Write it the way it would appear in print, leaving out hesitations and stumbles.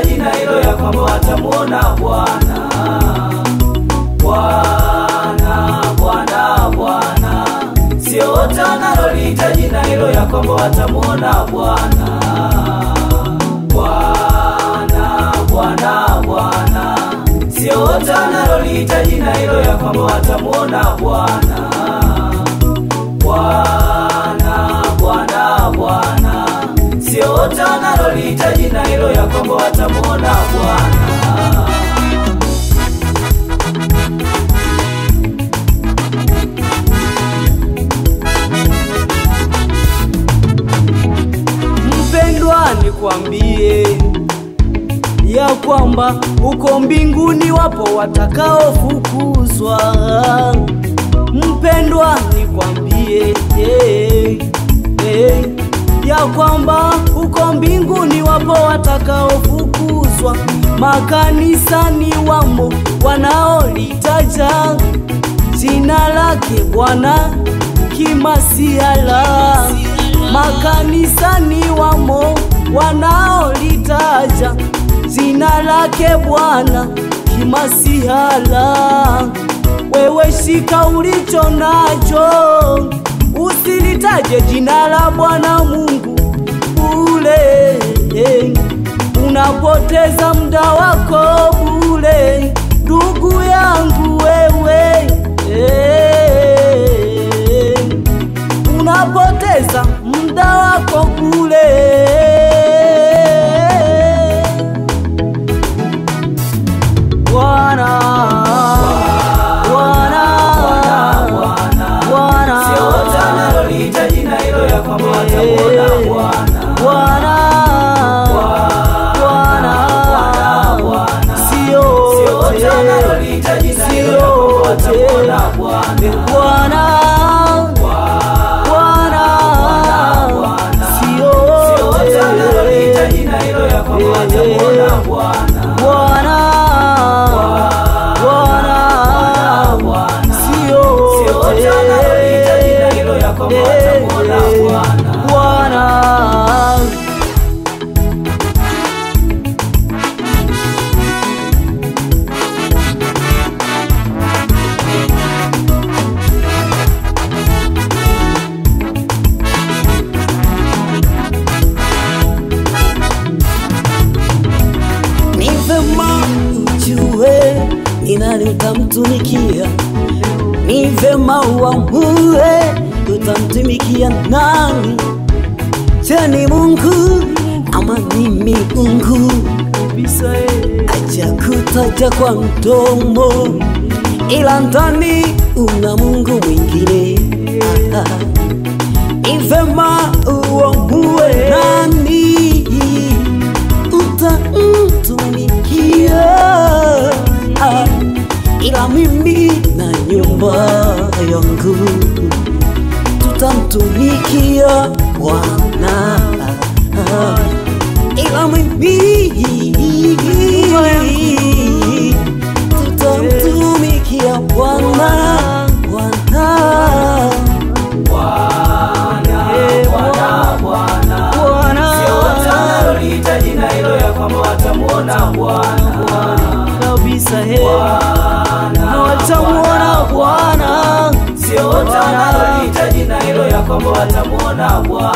Jina hilo ya kwamba watamuona Bwana. Bwana, Bwana, Bwana, sio wote wanaloliita jina hilo ya kwamba watamuona Bwana. Bwana, Bwana, Bwana, sio wote wanaloliita jina hilo ya kwamba watamuona Bwana. Bwana, Bwana, Bwana, sio wote wanaloliita jina hilo ya kwamba watamuona Bwana. Mpendwa, nikwambie ya kwamba uko mbinguni wapo watakaofukuzwa. Mpendwa, nikwambie ya kwamba uko mbinguni wapo watakaofukuzwa. Makanisani wamo wanaolitaja jina lake Bwana kimasihala. Makanisani wamo wanaolitaja jina lake Bwana kimasihala. Wewe shika ulicho nacho, usilitaje jina la Bwana Mungu bure. Unapoteza muda wako bure, ndugu yangu wewe. Unapoteza muda wako bure. Bwana, sio wote wanaloliita jina hilo ya kwamba watamuona Bwana. Bwana, sio wote wanaloliita jina hilo ya kwamba watamuona Bwana. Sio wote wanaloliita jina hilo ya kwamba watamuona Bwana. Sio wote wanaloliita jina hilo ya kwamba watamuona Bwana. Ni vema ujue ni nani utamtumikia. Ni vema uamue utamtumikia nani. Je, ni Mungu ama ni miungu? Acha kutaja kwa mdomo, ila ndani una Mungu mwingine. Ni vema uamue nani utamtumikia. Ila mimi na nyumba yangu tutamtumikia Bwana. Ila mimi tutamtumikia Bwana. Sio wote wanaloliita jina hilo ya kwamba watamuona Bwana. Kabisa watamuona Bwana. Sio wote wanaloliita jina hilo ya kwamba watamuona Bwana.